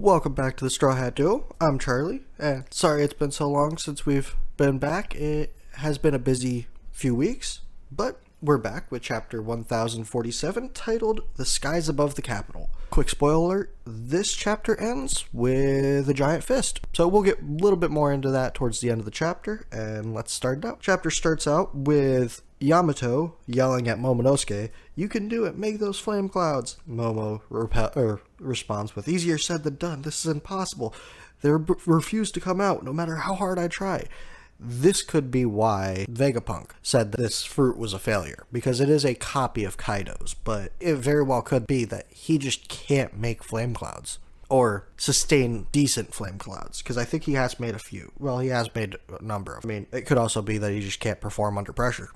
Welcome back to the Straw Hat Duo. I'm Charlie, and sorry it's been so long since we've been back. It has been a busy few weeks, but we're back with chapter 1047, titled The Skies Above the Capital. Quick spoiler alert, this chapter ends with a giant fist, so we'll get a little bit more into that towards the end of the chapter, and let's start it out. Chapter starts out with Yamato yelling at Momonosuke, "You can do it, make those flame clouds." Momo responds with, "Easier said than done, this is impossible. They refuse to come out, no matter how hard I try." This could be why Vegapunk said that this fruit was a failure, because it is a copy of Kaido's, but it very well could be that he just can't make flame clouds. Or sustain decent flame clouds, because I think he has made a few. Well, he has made a number of. I mean, it could also be that he just can't perform under pressure.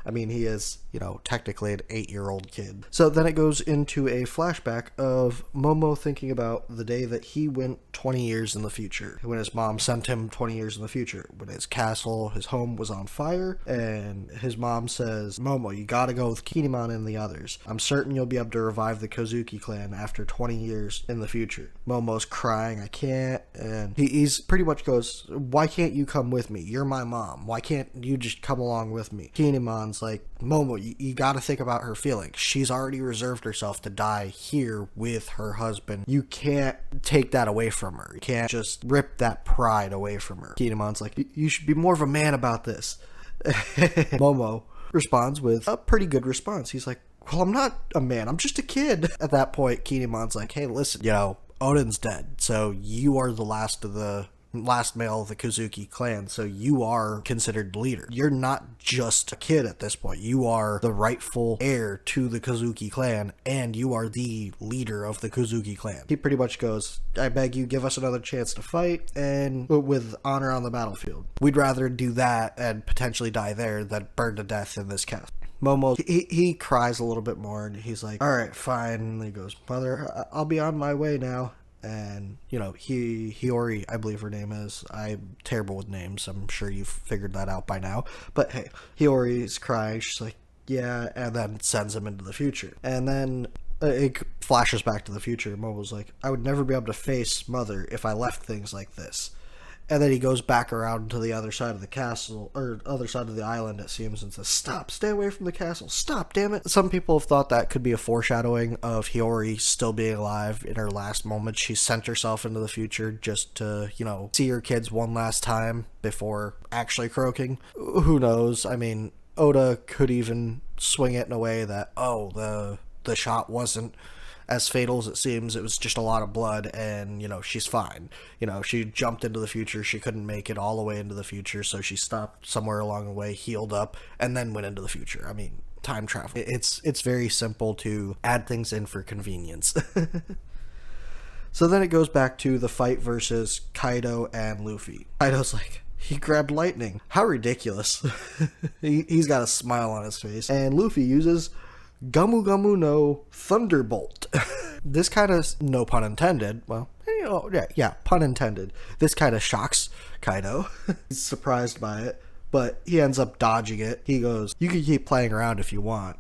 I mean, he is, technically an 8-year-old kid. So then it goes into a flashback of Momo thinking about the day that he went 20 years in the future. When his mom sent him 20 years in the future. When his castle, his home was on fire. And his mom says, "Momo, you gotta go with Kinemon and the others. I'm certain you'll be able to revive the Kozuki clan after 20 years in the future." Momo's crying, "I can't." And he's pretty much goes, "Why can't you come with me? You're my mom. Why can't you just come along with me?" Kinemon's like, "Momo, you gotta think about her feelings. She's already reserved herself to die here with her husband. You can't take that away from her. You can't just rip that pride away from her." Kinemon's like, "You should be more of a man about this." Momo responds with a pretty good response. He's like, "Well, I'm not a man. I'm just a kid." At that point, Kinemon's like, "Hey, listen, Odin's dead, so you are the last male of the Kozuki clan, so you are considered leader. You're not just a kid at this point. You are the rightful heir to the Kozuki clan, and you are the leader of the Kozuki clan." He pretty much goes, "I beg you, give us another chance to fight, and with honor on the battlefield. We'd rather do that and potentially die there than burn to death in this castle." Momo, he cries a little bit more, and he's like, "All right, fine." And he goes, "Mother, I'll be on my way now." And, Hiyori, I believe her name is. I'm terrible with names. I'm sure you've figured that out by now. But hey, Hiyori's crying. She's like, "Yeah," and then sends him into the future. And then it flashes back to the future. Momo's like, "I would never be able to face Mother if I left things like this." And then he goes back around to the other side of the castle, or other side of the island, it seems, and says, "Stop, stay away from the castle, stop, damn it." Some people have thought that could be a foreshadowing of Hiyori still being alive in her last moments. She sent herself into the future just to, see her kids one last time before actually croaking. Who knows? I mean, Oda could even swing it in a way that, the shot wasn't as fatal as it seems. It was just a lot of blood, and she's fine. She jumped into the future, she couldn't make it all the way into the future, so she stopped somewhere along the way, healed up, and then went into the future. I mean, time travel, it's very simple to add things in for convenience. So then it goes back to the fight versus Kaido and Luffy. Kaido's like, "He grabbed lightning. How ridiculous." He's got a smile on his face, and Luffy uses Gamu Gamu no Thunderbolt. This kind of, no pun intended, well, yeah, pun intended. This kind of shocks Kaido. He's surprised by it, but he ends up dodging it. He goes, "You can keep playing around if you want,"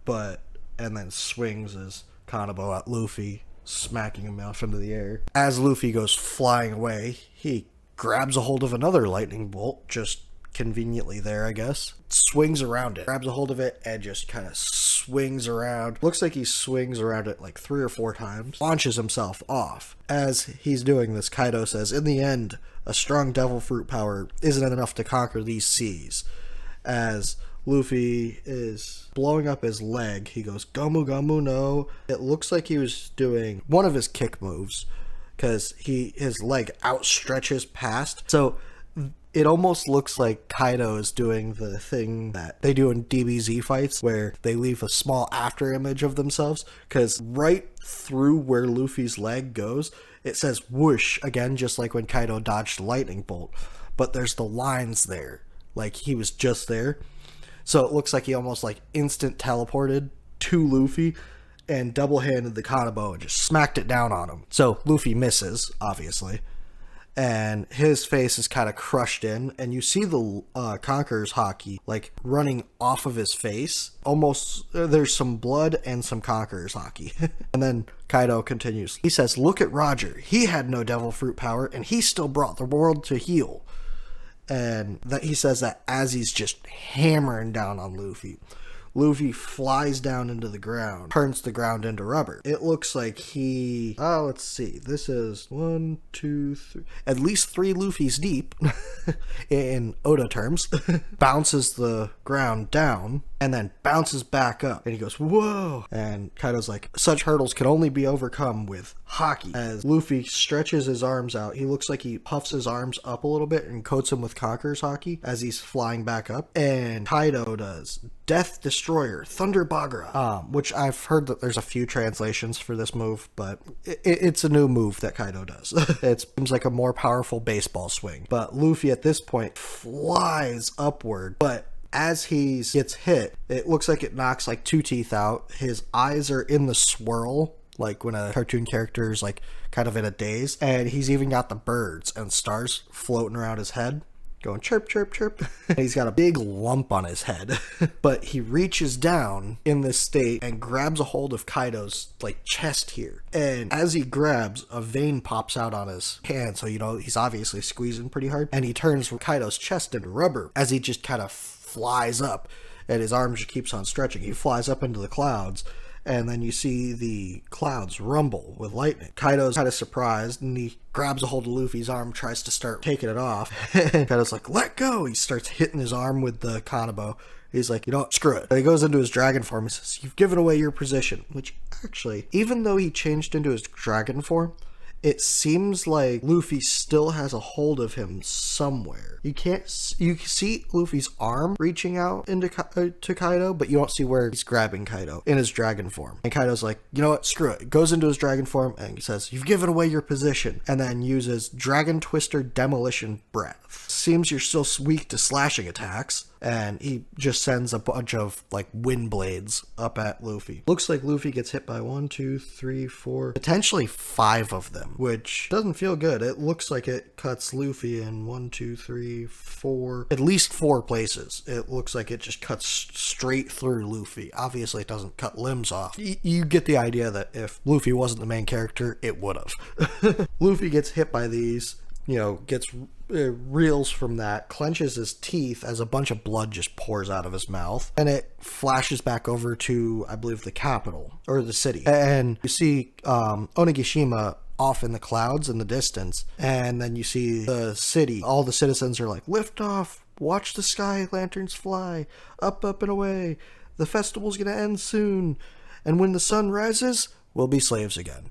and then swings his Kanabo at Luffy, smacking him off into the air. As Luffy goes flying away, he grabs a hold of another lightning bolt, just conveniently there, I guess. Swings around it, grabs a hold of it, and just kind of swings around. Looks like he swings around it like 3 or 4 times. Launches himself off. As he's doing this, Kaido says, "In the end, a strong devil fruit power isn't enough to conquer these seas." As Luffy is blowing up his leg, he goes, "Gamu Gamu no." It looks like he was doing one of his kick moves, because his leg outstretches past. So it almost looks like Kaido is doing the thing that they do in DBZ fights, where they leave a small after image of themselves, because right through where Luffy's leg goes, it says whoosh, again, just like when Kaido dodged the lightning bolt, but there's the lines there, like he was just there. So it looks like he almost like instant teleported to Luffy and double-handed the Kanabo and just smacked it down on him. So Luffy misses, obviously. and his face is kind of crushed in, and you see the Conqueror's Haki like running off of his face. Almost there's some blood and some Conqueror's Haki. And then Kaido continues. He says, "Look at Roger. He had no devil fruit power, and he still brought the world to heal." And that he says that as he's just hammering down on Luffy. Luffy flies down into the ground, turns the ground into rubber. It looks like he... let's see. This is 1, 2, 3... At least 3 Luffys deep, in Oda terms. Bounces the ground down, and then bounces back up. And he goes, "Whoa!" And Kaido's like, "Such hurdles can only be overcome with Haki." As Luffy stretches his arms out, he looks like he puffs his arms up a little bit and coats him with Conqueror's Haki as he's flying back up. And Kaido does Death Destroyer, Thunder Bagura, which I've heard that there's a few translations for this move, but it's a new move that Kaido does. It seems like a more powerful baseball swing. But Luffy at this point flies upward, but as he gets hit, it looks like it knocks like 2 teeth out. His eyes are in the swirl, like when a cartoon character is like kind of in a daze. And he's even got the birds and stars floating around his head, going chirp, chirp, chirp. And he's got a big lump on his head. But he reaches down in this state and grabs a hold of Kaido's like chest here. And as he grabs, a vein pops out on his hand. So, he's obviously squeezing pretty hard. And he turns Kaido's chest into rubber as he just kind of flies up. And his arm just keeps on stretching. He flies up into the clouds. And then you see the clouds rumble with lightning. Kaido's kind of surprised, and he grabs a hold of Luffy's arm, tries to start taking it off. Kaido's like, "Let go!" He starts hitting his arm with the Kanabo. He's like, screw it. And he goes into his dragon form. He says, "You've given away your position." Which, actually, even though he changed into his dragon form, it seems like Luffy still has a hold of him somewhere. You see Luffy's arm reaching out into to Kaido, but you don't see where he's grabbing Kaido in his dragon form. And Kaido's like, "You know what, screw it." Goes into his dragon form and he says, "You've given away your position," and then uses Dragon Twister Demolition Breath. Seems you're still weak to slashing attacks. And he just sends a bunch of like wind blades up at Luffy. Looks like Luffy gets hit by 1, 2, 3, 4, potentially 5 of them, which doesn't feel good. It looks like it cuts Luffy in 1, 2, 3, 4, at least 4 places. It looks like it just cuts straight through Luffy. Obviously, it doesn't cut limbs off. You get the idea that if Luffy wasn't the main character, it would have. Luffy gets hit by these. Gets reels from that, clenches his teeth as a bunch of blood just pours out of his mouth, and it flashes back over to, I believe, the capital, or the city. And you see Onigashima off in the clouds in the distance, and then you see the city. All the citizens are like, "Lift off, watch the sky lanterns fly, up, up, and away. The festival's gonna end soon, and when the sun rises, we'll be slaves again."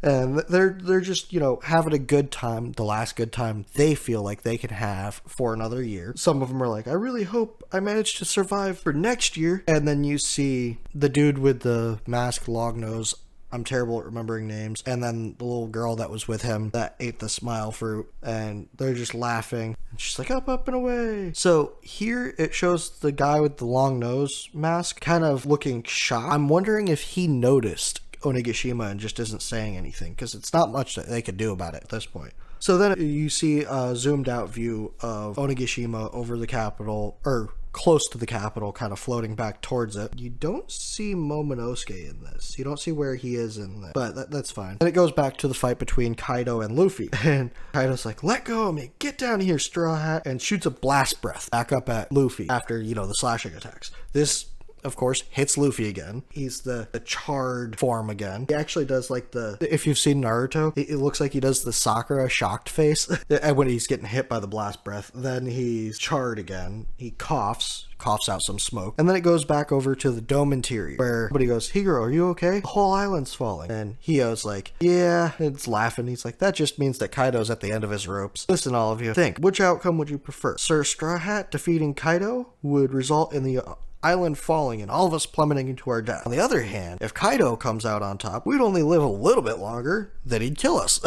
And they're just, having a good time, the last good time they feel like they can have for another year. Some of them are like, "I really hope I manage to survive for next year." And then you see the dude with the mask, long nose, I'm terrible at remembering names, and then the little girl that was with him that ate the smile fruit, and they're just laughing. And she's like, "Up, up, and away." So here it shows the guy with the long nose mask kind of looking shocked. I'm wondering if he noticed Onigashima and just isn't saying anything, because it's not much that they could do about it at this point. So then you see a zoomed out view of Onigashima over the capital, or close to the capital, kind of floating back towards it. You don't see Momonosuke in this. You don't see where he is in this, but that's fine. And it goes back to the fight between Kaido and Luffy. And Kaido's like, "Let go of me, get down here, Straw Hat," and shoots a blast breath back up at Luffy after, the slashing attacks. This, of course, hits Luffy again. He's the charred form again. He actually does like if you've seen Naruto, it looks like he does the Sakura shocked face when he's getting hit by the blast breath. Then he's charred again. He coughs out some smoke. And then it goes back over to the dome interior where somebody goes, "Higuro, are you okay? The whole island's falling." And Hio's like, "Yeah," and it's laughing. He's like, "That just means that Kaido's at the end of his ropes. Listen, all of you, think, which outcome would you prefer? Sir Straw Hat defeating Kaido would result in the island falling and all of us plummeting into our death. On the other hand, if Kaido comes out on top, we'd only live a little bit longer, then he'd kill us."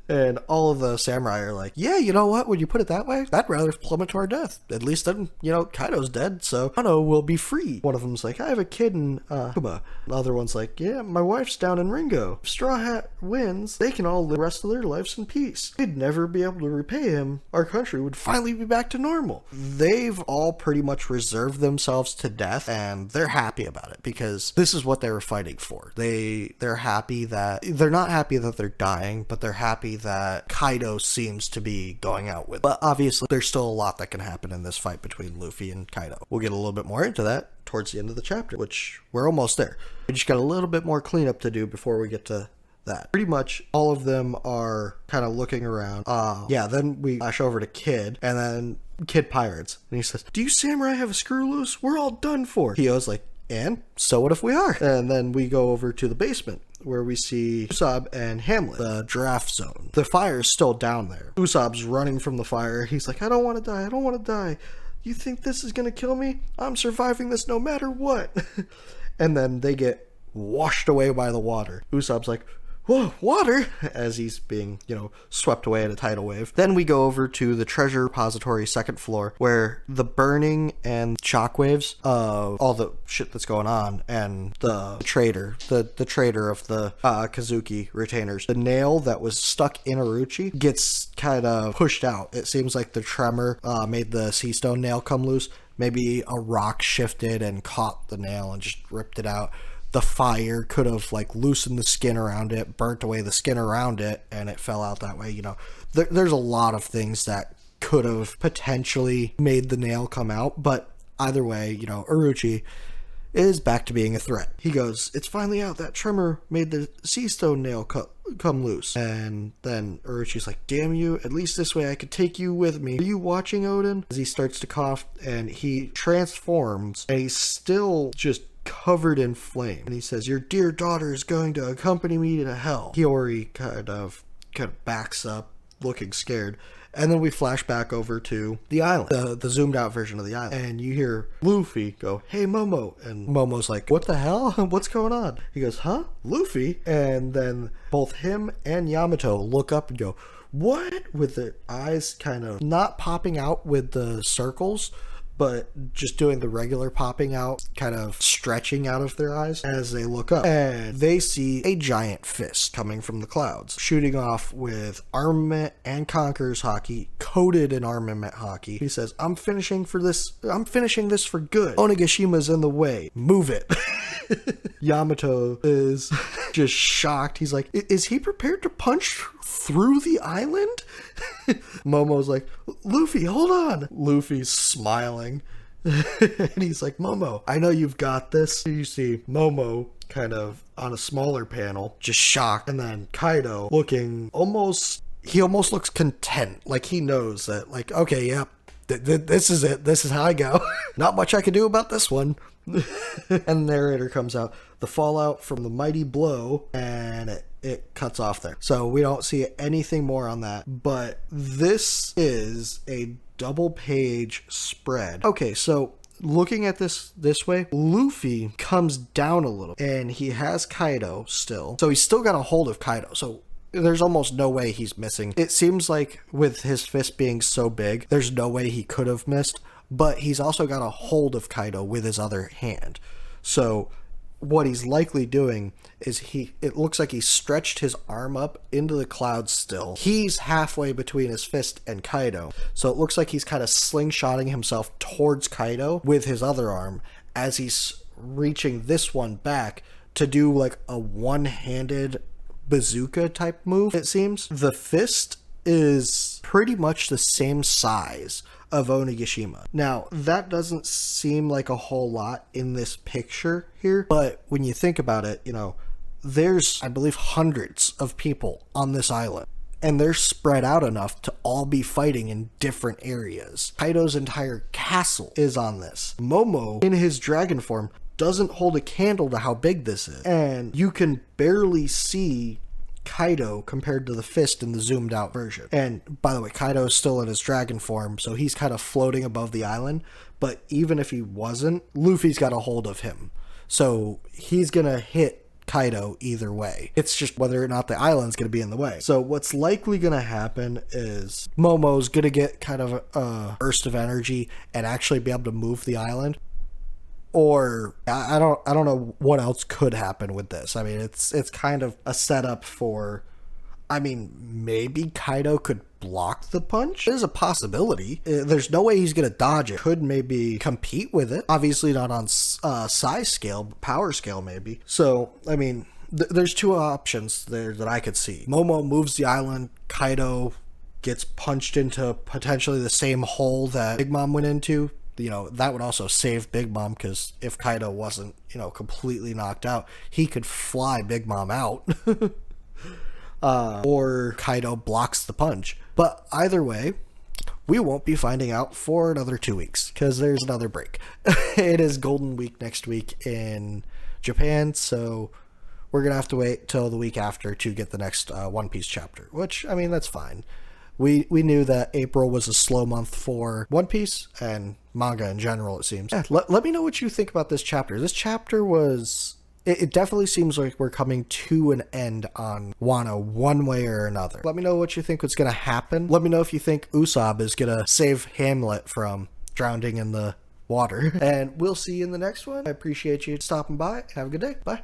And all of the samurai are like, yeah, you know what? When you put it that way, that'd rather plummet to our death. At least then, Kaido's dead, so Wano will be free. One of them's like, I have a kid in Kuma. The other one's like, yeah, my wife's down in Ringo. If Straw Hat wins, they can all live the rest of their lives in peace. We'd never be able to repay him. Our country would finally be back to normal. They've all pretty much reserved themselves to death, and they're happy about it because this is what they were fighting for. They're happy that they're not happy that they're dying, but they're happy that Kaido seems to be going out with. But obviously, there's still a lot that can happen in this fight between Luffy and Kaido. We'll get a little bit more into that towards the end of the chapter, which we're almost there. We just got a little bit more cleanup to do before we get to that. Pretty much all of them are kind of looking around. Then we flash over to Kid, and then Kid Pirates. And he says, do you samurai have a screw loose? We're all done for. Hio's like, and so what if we are? And then we go over to the basement where we see Usopp and Hamlet, the giraffe zone. The fire's still down there. Usopp's running from the fire. He's like, I don't want to die. I don't want to die. You think this is going to kill me? I'm surviving this no matter what. And then they get washed away by the water. Usopp's like, whoa, water, as he's being, swept away in a tidal wave. Then we go over to the treasure repository second floor, where the burning and shockwaves of all the shit that's going on, and the trader, the trader of the Kazuki retainers, the nail that was stuck in Orochi gets kind of pushed out. It seems like the tremor made the sea stone nail come loose. Maybe a rock shifted and caught the nail and just ripped it out. The fire could have loosened the skin around it, burnt away the skin around it, and it fell out that way. There's a lot of things that could have potentially made the nail come out, but either way, Orochi is back to being a threat. He goes, it's finally out. That tremor made the sea stone nail come loose. And then Orochi's like, damn you, at least this way I could take you with me. Are you watching, Odin? As he starts to cough, and he transforms, and he's still just covered in flame, and he says, your dear daughter is going to accompany me to hell. Hiyori kind of backs up, looking scared, and then we flash back over to the island, the zoomed out version of the island, and you hear Luffy go, hey Momo, and Momo's like, what the hell? What's going on? He goes, huh? Luffy? And then both him and Yamato look up and go, what? With their eyes kind of not popping out with the circles, but just doing the regular popping out, kind of stretching out of their eyes as they look up. And they see a giant fist coming from the clouds, shooting off with armament and Conqueror's Haki, coated in armament Haki. He says, I'm finishing this for good. Onegashima's in the way. Move it. Yamato is just shocked. He's like, is he prepared to punch through the island? Momo's like, Luffy, hold on. Luffy's smiling. And he's like, Momo, I know you've got this. You see Momo kind of on a smaller panel, just shocked. And then Kaido looking he almost looks content. Like he knows that, okay, yep, this is it. This is how I go. Not much I can do about this one. And the narrator comes out, the fallout from the mighty blow, and it cuts off there. So we don't see anything more on that, but this is a double page spread. Okay, so looking at this way, Luffy comes down a little, and he has Kaido still, so he's still got a hold of Kaido, so there's almost no way he's missing. It seems like with his fist being so big, there's no way he could have missed, but he's also got a hold of Kaido with his other hand. So what he's likely doing is it looks like he stretched his arm up into the clouds still. He's halfway between his fist and Kaido. So it looks like he's kind of slingshotting himself towards Kaido with his other arm as he's reaching this one back to do a one-handed bazooka type move, it seems. The fist is pretty much the same size of Onigashima. Now, that doesn't seem like a whole lot in this picture here, but when you think about it, there's, I believe, hundreds of people on this island, and they're spread out enough to all be fighting in different areas. Kaido's entire castle is on this. Momo, in his dragon form, doesn't hold a candle to how big this is, and you can barely see Kaido compared to the fist in the zoomed out version. And by the way, Kaido is still in his dragon form, so he's kind of floating above the island, but even if he wasn't, Luffy's got a hold of him, so he's gonna hit Kaido either way. It's just whether or not the island's going to be in the way. So what's likely going to happen is Momo's going to get kind of a burst of energy and actually be able to move the island. Or I don't know what else could happen with this. I mean, it's kind of a setup for, I mean, maybe Kaido could block the punch. There's a possibility. There's no way he's going to dodge it. Could maybe compete with it. Obviously not on size scale, but power scale maybe. So, I mean, there's two options there that I could see. Momo moves the island. Kaido gets punched into potentially the same hole that Big Mom went into. You know, that would also save Big Mom, because if Kaido wasn't, you know, completely knocked out, he could fly Big Mom out. Or Kaido blocks the punch. But either way, we won't be finding out for another 2 weeks, because there's another break. It is Golden Week next week in Japan, so we're going to have to wait till the week after to get the next One Piece chapter, which, I mean, that's fine. We knew that April was a slow month for One Piece and manga in general, it seems. Yeah, let me know what you think about this chapter. This chapter was... It definitely seems like we're coming to an end on Wano one way or another. Let me know what you think was going to happen. Let me know if you think Usopp is going to save Hamlet from drowning in the water. And we'll see you in the next one. I appreciate you stopping by. Have a good day. Bye.